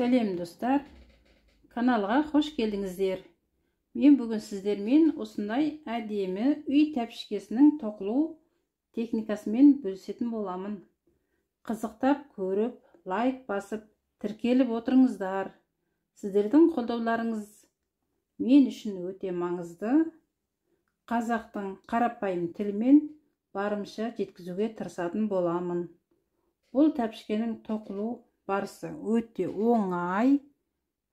Сәлем достар, каналға қош келдіңіздер. Мен бүгін сіздермен осындай әдемі үй тәпішкесінің тоқылу техникасымен бөлісетін боламын. Қызықтап көріп, лайк басып, тіркеліп отырыңыздар. Сіздердің қолдауларыңыз мен үшін өте маңызды. Қазақтың қарапайым тілімен барымша жеткізуге тырысатын боламын. Бұл тәпішкенің тоқылу барысы өте оңай,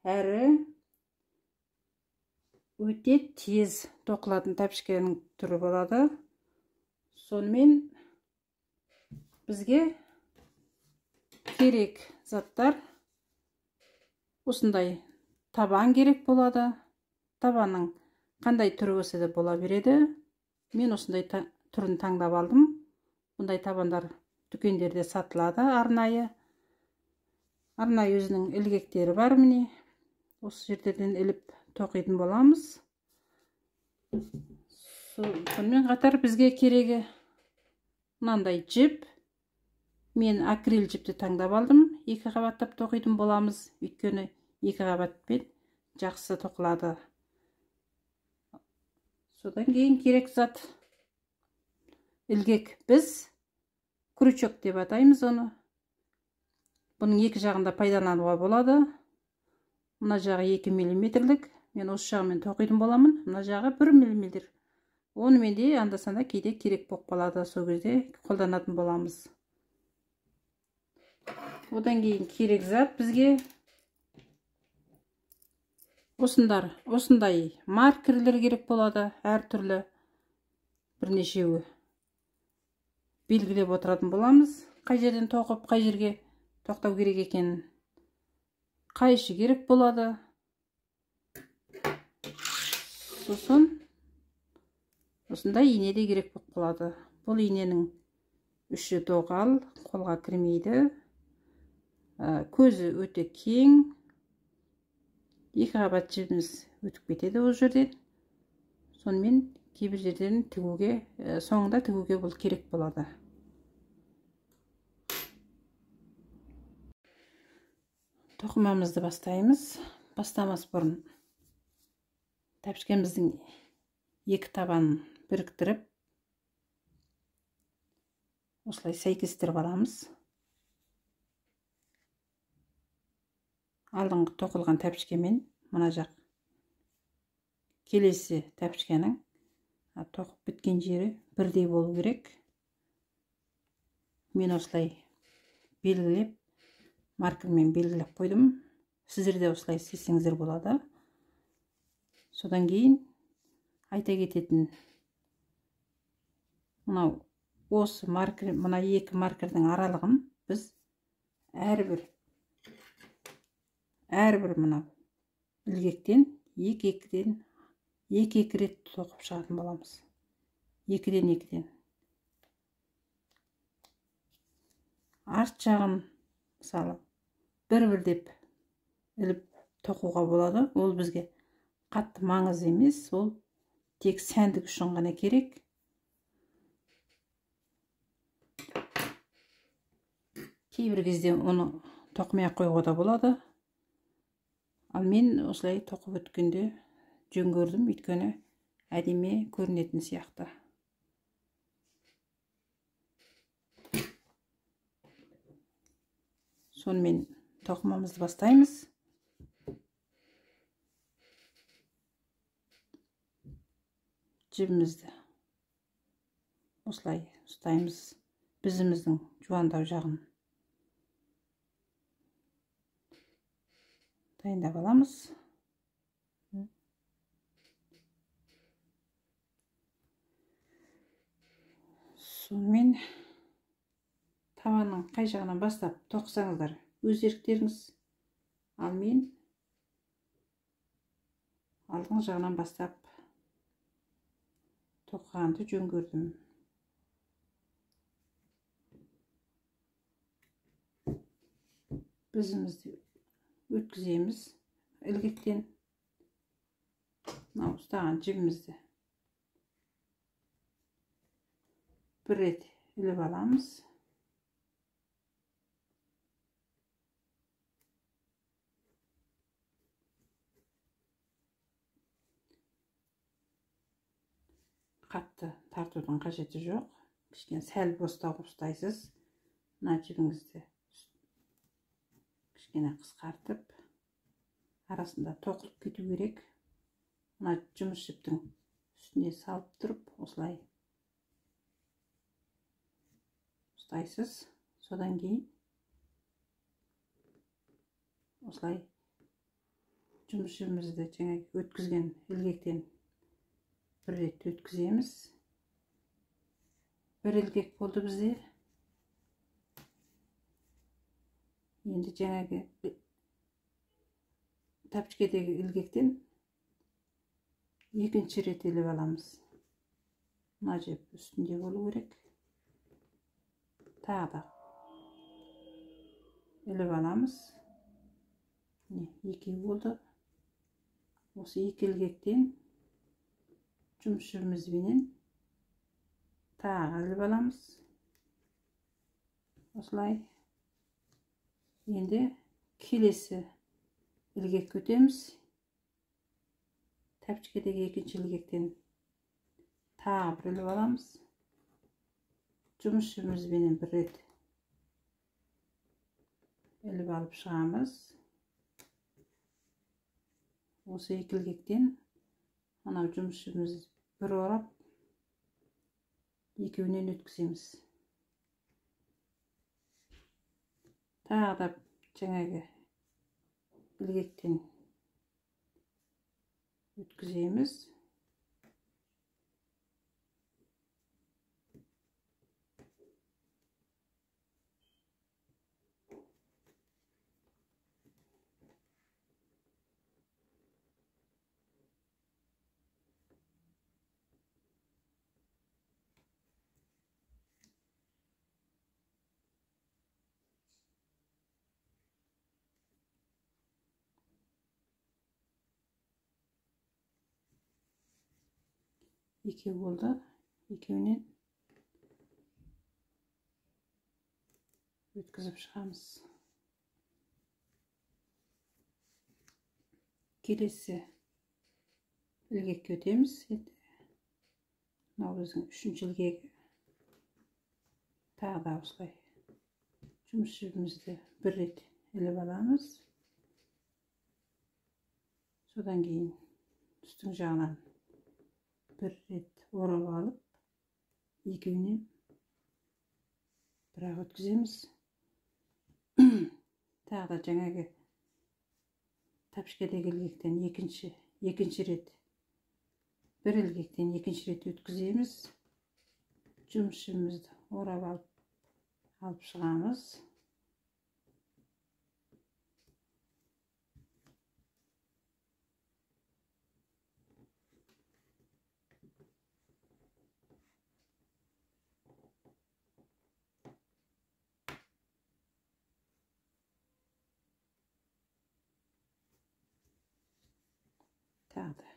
әрі өте тез тоқылатын тәпішкенің түрі болады. Сонымен бізге керек заттар осындай табан керек болады. Табанның қандай түрі болса да бола береді. Мен осындай түрін таңдап алдым. Бұндай табандар дүкендерде сатылады арнайы. Арнайы өзінің ілгектері бар міне. Осы жерден іліп тоқитын боламыз. Сонымен қатар бізге керегі мынандай жіп. Мен акрил жіпті таңдап алдым. 2 қабаттап тоқитын боламыз. Өйткені 2 қабатпен жақсы тоқылады. Содан кейін керек зат ілгек. Біз крючок деп атаймыз оны. Бұның екі жағында пайдалануға болады. Мына жағы 2 мм-лік. Мен осы жағымен тоқитын боламын. Мына жағы 1 мм. Онымен де анда-санда кейде керек болып қалады. Сол кезде қолданатын боламыз. Одан кейін керек зат бізге осындай маркерлер керек болады. Әртүрлі бірнешеуі белгілеп отыратын боламыз. Қай жерден тоқып, қай жерге тоқтау керек екен. Қайшы керек болады. Сосын осындай ине де керек болып қалады. Бұл иненің үші доғал, қолға кірмейді. Көзі өте кең. 2 қабат жібіміз өтіп кетеді ол жерден. Сонымен кейбір жерден тігуге, соңында тігуге бұл керек болады. Тоқымамызды бастаймыз. Бастамас бұрын тәпішкеміздің 2 табанын біріктіріп, осылай сәйкестіріп аламыз. Алдыңғы тоқылған тәпішкемен мына жақ келесі тәпішкенің тоқып біткен жері бірдей болу керек. Мен осылай белгілеп, маркермен белгілеп қойдым. Сіздер де осылай істесеңіздер болады. Содан кейін айта кететін осы маркер, мына 2 маркердің аралығын біз әрбір мына ілгектен 2 рет тоқып шығатын боламыз. 2-ден. Арт жағын мысалы бір деп іліп тоқуға болады. Ол бізге қатты маңыз емес, ол тек сәндік үшін ғана керек. Кейбір кезде оны тоқымай қоюға да болады. Ал мен осылай тоқып өткенде жөн көрдім, өйткені әдемі көрінетін сияқты. Сонымен тоқымамызды бастаймыз. Жібімізді осылай ұстаймыз. Бізіміздің жуандау жағын дайындап аламыз. Сонымен табанның қай жағынан бастап тоқысаңыздар өз еріктеріңіз. Ал мен алдың жағынан бастап тоқығанды жөн көрдім. Бізімізді өткіземіз ілгектен. Ұстаған жібімізді бір рет іліп аламыз. қатты тартудың қажеті жоқ. Кішкене сәл бостау ұстайсыз. Мына жібіңізді кішкене қысқартып, арасында тоқылып кету керек. Мына жұмыс жіптің үстіне салып тұрып, осылай ұстайсыз. Содан кейін осылай жұмыс жібімізді жаңағы өткізген ілгектен бір рет өткіземіз. Бір ілгек болды бізде. Енді жаңағы тапчкедегі ілгектен екінші рет іліп аламыз. Мына жіп үстінде болу керек. Тағы да іліп аламыз. Екеу болды. Осы екі ілгектен жұмыс жібімізбенен тағы іліп аламыз. Осылай. Енді келесі ілгекке өтеміз. Тапчкедегі екінші ілгектен тағы бір іліп аламыз. Жұмыс жібімізбенен бір рет іліп алып шығамыз. Осы екі ілгектен анау жұмыс жібімізді бір орап, екеуінен өткіземіз. Тағы да жаңағы ілгектен өткіземіз. Екеу болды. Екеуінен өткізіп шығамыз. Келесі ілгекке өтеміз. Мынау біздің үшінші ілгегі. Тағы да осылай жұмыс жібімізді бір рет іліп аламыз. Содан кейін үстің жағынан бір рет орап алып, екеуінен бірақ өткіземіз. Тағы да жаңағы тапчкедегі ілгектен екінші рет бір ілгектен екінші рет өткіземіз. Жұмыс жібімізді орап алып шығамыз. Тағы да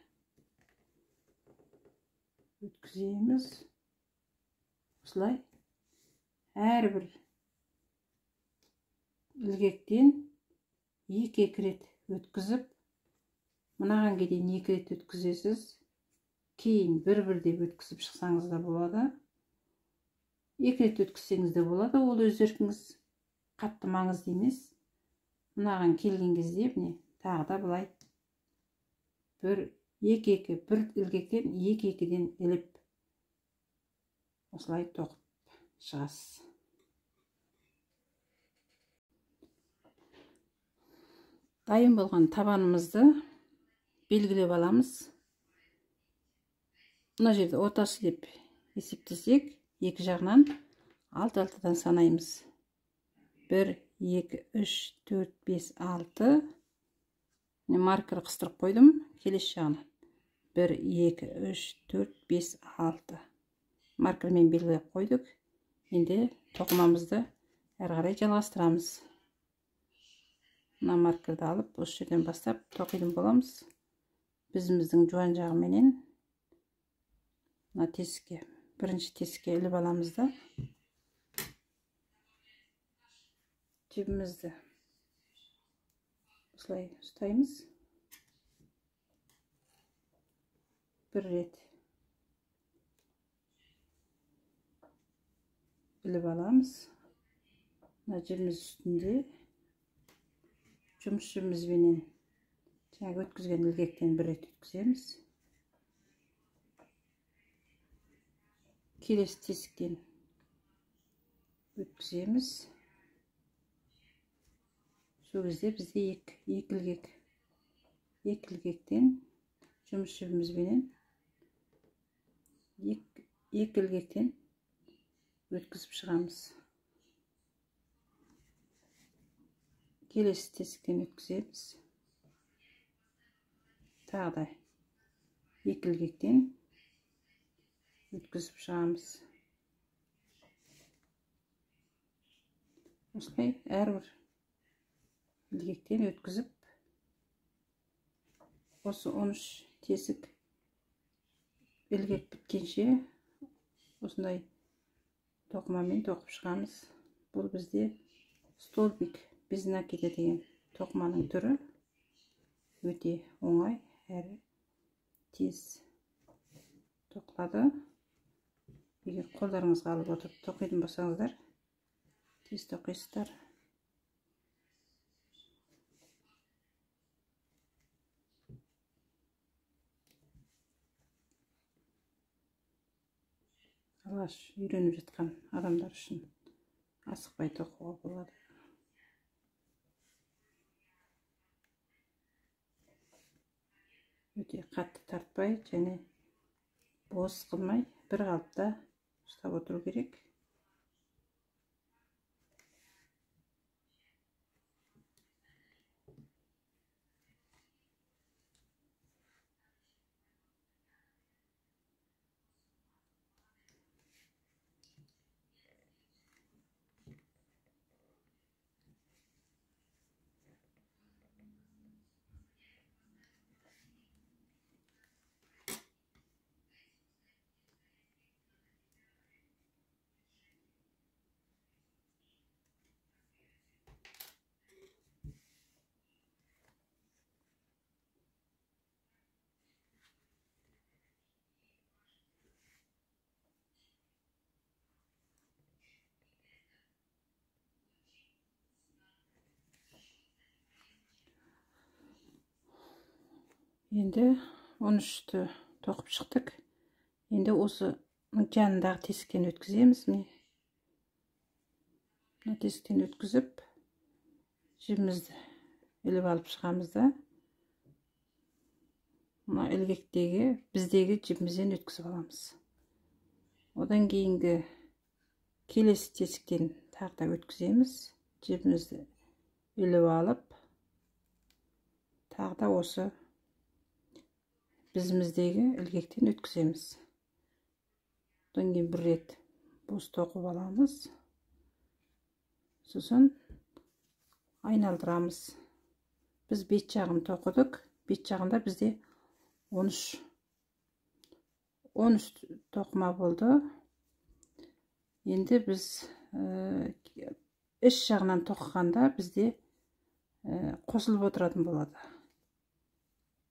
өткіземіз. Осылай әрбір ілгектен екі рет өткізіп, мынаған дейін екі рет өткізесіз. Кейін бір деп өткізіп шықсаңыз да болады. Екі рет өткізсеңіз де болады. Ол өз еркіңіз, қатты маңызды емес. Мынаған келген кезде міне тағы да былай бір ілгектен екі-екіден іліп осылай тоқып шығасыз. Дайын болған табанымызды белгілеп аламыз. Мына жерде ортасы деп есептесек, екі жағынан 6-6-дан санаймыз. 1, 2, 3, 4, 5, 6. Маркер қыстырып қойдым келесі жағынан. 1, 2, 3, 4, 5, 6. Маркермен белгілеп қойдық. Енді тоқымамызды әрі қарай жалғастырамыз. Мына маркерді алып, осы жерден бастап тоқитын боламыз. Біздің жуан жағыменен мына тесікке, бірінші тесікке іліп аламыз да жібімізді осылай ұстаймыз. Бір рет іліп аламыз. Мына жібіміз үстінде жұмыс жібімізбенен жаңағы өткізген ілгектен бір рет өткіземіз. Келесі тесіктен өткіземіз. Сол кезде бізде екі ілгектен жұмыс жібімізбенен екі ілгектен өткізіп шығамыз. Келесі тесіктен өткіземіз. Тағы да екі ілгектен өткізіп шығамыз. Осылай әрбір ілгектен өткізіп, осы 13 тесік ілгек біткенше осындай тоқымамен тоқып шығамыз. Бұл бізде столбик без накида деген тоқыманың түрі. Өте оңай әрі тез тоқылады. Егер қолдарыңызға алып отырып тоқитын болсаңыздар, тез тоқисыздар. Алғаш үйреніп жатқан адамдар үшін асықпай тоқуға болады. Өте қатты тартпай және бос қылмай бір қалыпта ұстап отыру керек. Енді 13-ті тоқып шықтық. Енді осы жанындағы тесіктен өткіземіз. Мына тесіктен өткізіп, жібімізді іліп алып шығамыз да, мына ілгектегі біздегі жібімізден өткізіп аламыз. Одан кейінгі келесі тесіктен тағы да өткіземіз. Жібімізді іліп алып, тағы да осы біздегі ілгектен өткіземіз. Одан кейін бір рет бос тоқып аламыз. Сосын айналдырамыз. Біз бет жағын тоқыдық. Бет жағында бізде 13 тоқыма болды. Енді біз іш жағынан тоқығанда бізде қосылып отыратын болады.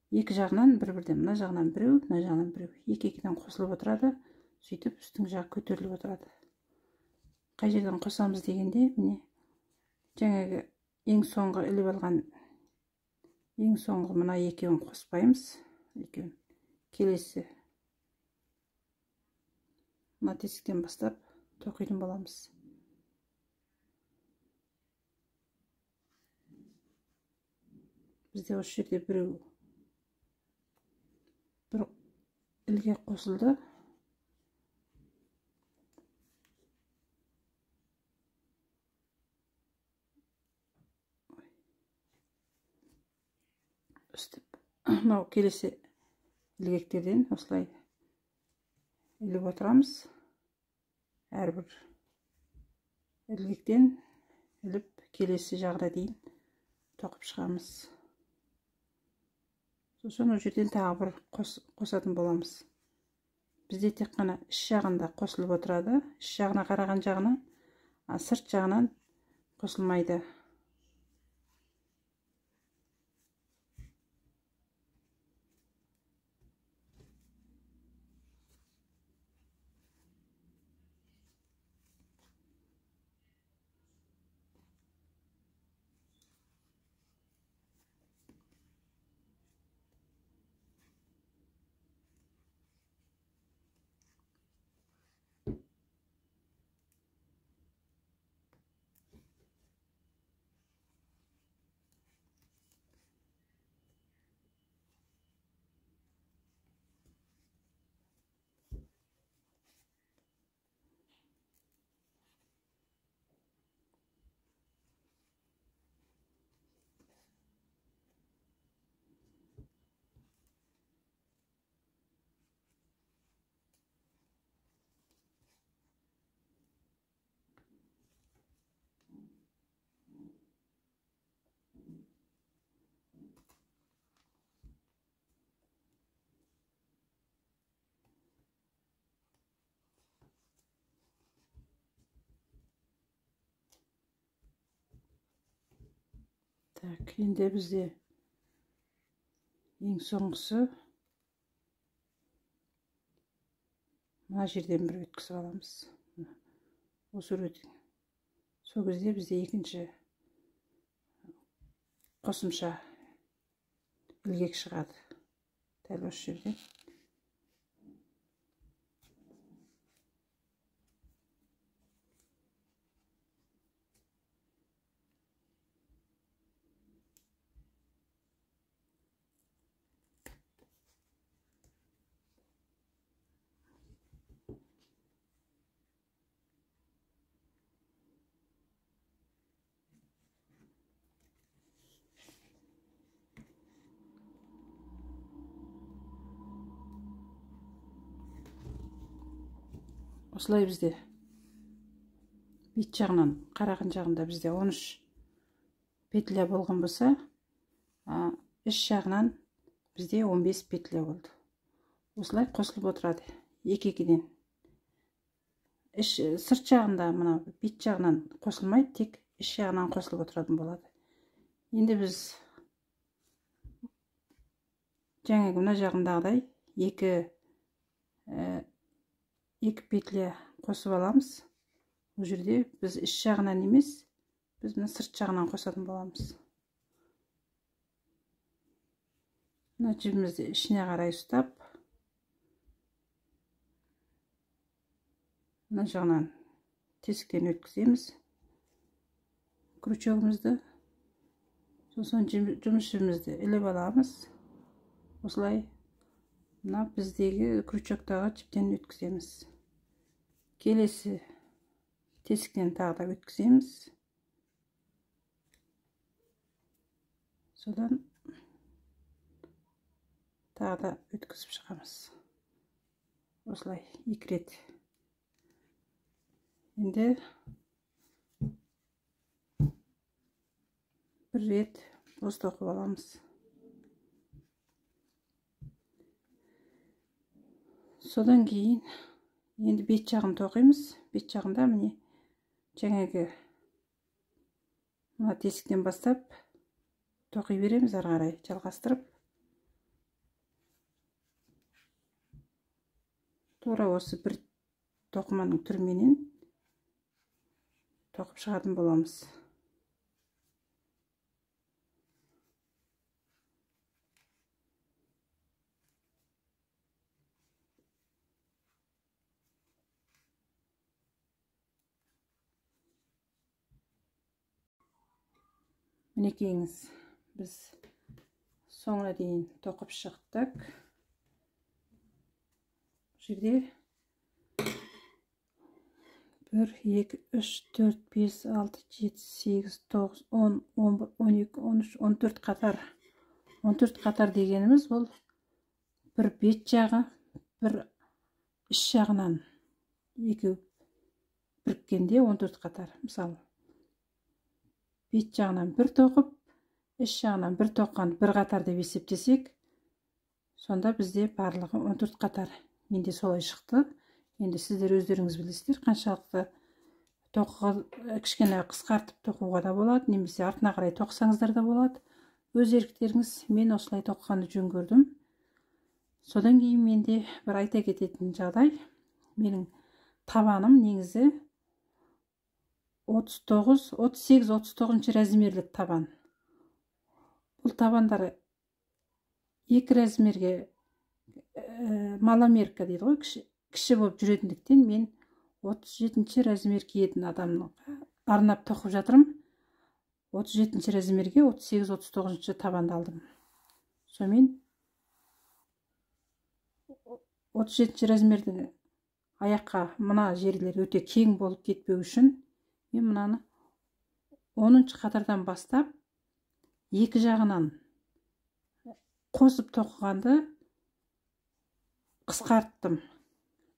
Екі жағынан бір-бірден, мына жағынан біреу, мына жағынан біреу. Екі-екіден қосылып отырады. Сөйтіп үстің жағы көтеріліп отырады. Қай жерден қосамыз дегенде, міне жаңағы ең соңғы іліп алған, ең соңғы мына екеуін қоспаймыз. Екеуін келесі мына тесіктен бастап тоқитын боламыз. Бізде осы жерде біреу бір ілгек қосылды. Мынау келесі ілгектерден осылай іліп отырамыз. Әрбір ілгектен іліп келесі жағына дейін тоқып шығамыз. Сосын ол жерден тағы бір қосатын боламыз. Бізде тек қана іш жағында қосылып отырады. Іш жағына қараған жағынан, сырт жағынан қосылмайды. Так, енді бізде ең соңғысы мына жерден бір өткізіп аламыз. Осы өретін. Сол кезде бізде екінші қосымша ілгек шығады. Дәл осы жерден. Осылай бізде бет жағынан, қараған жағында бізде 13 петля болған болса, іш жағынан бізде 15 петля болды. Осылай қосылып отырады екі-екіден. Сырт жағында, мына бет жағынан қосылмайды, тек іш жағынан қосылып отыратын болады. Енді біз жаңағы мына жағындағыдай екі петля қосып аламыз. Бұл жерде біз іш жағынан емес, біз мына сырт жағынан қосатын боламыз. Мына жібімізді ішіне қарай ұстап, мына жағынан тесіктен өткіземіз крючогымызды. Сосын жұмыс жібімізді іліп аламыз. Осылай мына біздегі крючоктағы жіптен өткіземіз. Келесі тесіктен тағы да өткіземіз. Содан тағы да өткізіп шығамыз. Осылай екі рет. Енді бір рет осы тоқып аламыз. Содан кейін енді бет жағын тоқимыз. Бет жағында міне жаңағы мына тесіктен бастап тоқи береміз, ары қарай жалғастырып. Тура осы бір тоқыманың түрменен тоқып шығатын боламыз. Мінекейіңіз, біз соңына дейін тоқып шықтық. Жерде 1, 2, 3, 4, 5, 6, 7, 8, 9, 10, 11, 12, 13, 14 қатар. 14 қатар дегеніміз ол бір бет жағы, бір іш жағынан екі біріккенде 14 қатар. Мысалы, бет жағынан бір тоқып, іш жағынан бір тоққан бір қатар деп есептесек, сонда бізде барлығы 14 қатар. Менде солай шықты. Енді сіздер өздеріңіз білесіздер, қаншалықты тоқуға кішкене қысқартып тоқуға да болады, немесе артына қарай тоқсаңыздар да болады. Өз еріктеріңіз. Мен осылай тоққанды жөн көрдім. Содан кейін менде бір айта кететін жағдай, менің табаным негізі 38-39 размерлік табан. Бұл табандар екі размерге маломерка дейді ғой, кіші болып жүретіндіктен мен 37 размер киетін адамның арнап тоқып жатырмын. 37 размерге 38-39 табанды алдым. Сонымен 37 размердің аяққа мына жерлер өте кең болып кетпеу үшін мен мынаны 10-шы қатардан бастап екі жағынан қосып тоқығанды қысқарттым.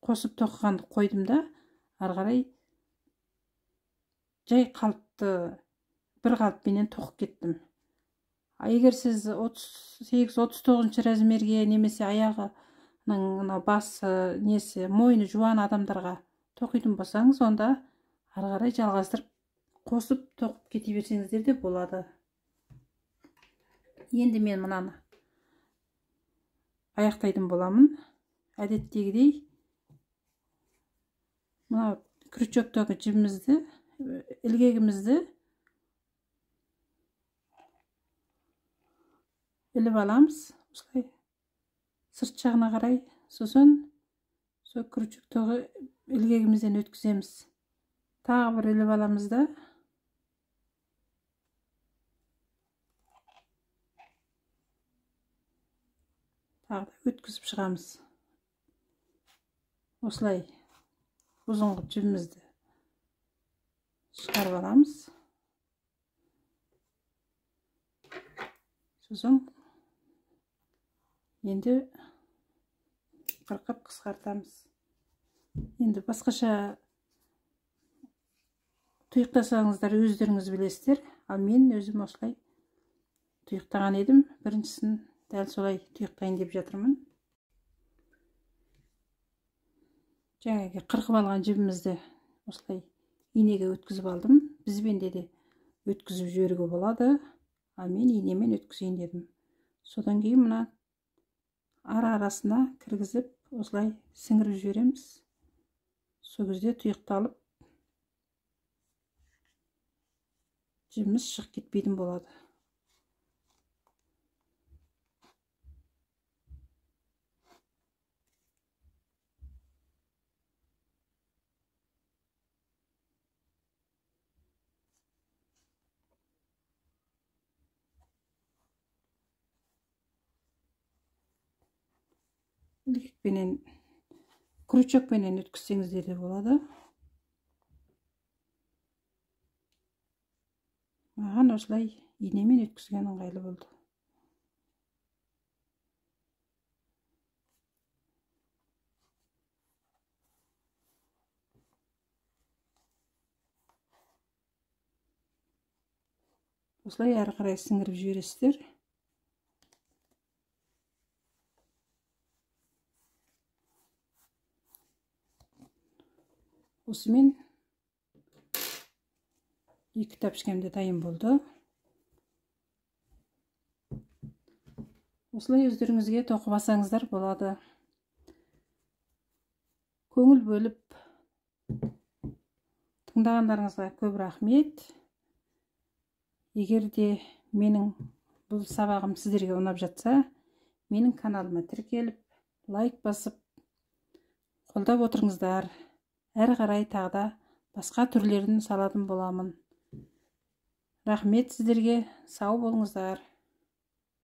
Қосып тоқығанды қойдым да, ары қарай жай қалыпты бір қалыппенен тоқып кеттім. Егер сіз 38-39 размерге немесе аяғының басы несі мойны жуан адамдарға тоқитын болсаңыз, онда ары қарай жалғастырып қосып тоқып кете берсеңіздер де болады. Енді мен мынаны аяқтайтын боламын. Әдеттегідей мына крючоктағы жібімізді, ілгегімізді іліп аламыз. Осылай сырт жағына қарай, сосын сол крючоктағы ілгегімізден өткіземіз. Тағы бір іліп аламыз да тағы да өткізіп шығамыз. Осылай ұзынғы жібімізді шығарып аламыз. Сосын енді қырқып қысқартамыз. Енді басқаша тұйықтасаңыздар өздеріңіз білесіздер, ал мен өзім осылай тұйықтаған едім. Біріншісін дәл солай тұйықтайын деп жатырмын. Жаңағы қырқып алған жібімізді осылай инеге өткізіп алдым. Бізбенде де өткізіп жіберуге болады, ал мен инемен өткізейін дедім. Содан кейін мына арасына кіргізіп осылай сіңіріп жібереміз. Сол кезде тұйықталып жібіміз шығып кетпейтін болады. Ілгекпенен, крючокпенен өткізсеңіздер де болады. Маған осылай инемен өткізген ыңғайлы болды. Осылай әрі қарай сіңіріп жібересіздер. Осымен 2 тәпішкемде дайын болды. Осылай өздеріңізге тоқып алсаңыздар болады. Көңіл бөліп тыңдағандарыңызға көп рахмет. Егер де менің бұл сабағым сіздерге ұнап жатса, менің каналыма тіркеліп, лайк басып, қолдап отырыңыздар. Әрі қарай тағы да басқа түрлерін салатын боламын. Рахмет сіздерге, сау болыңыздар.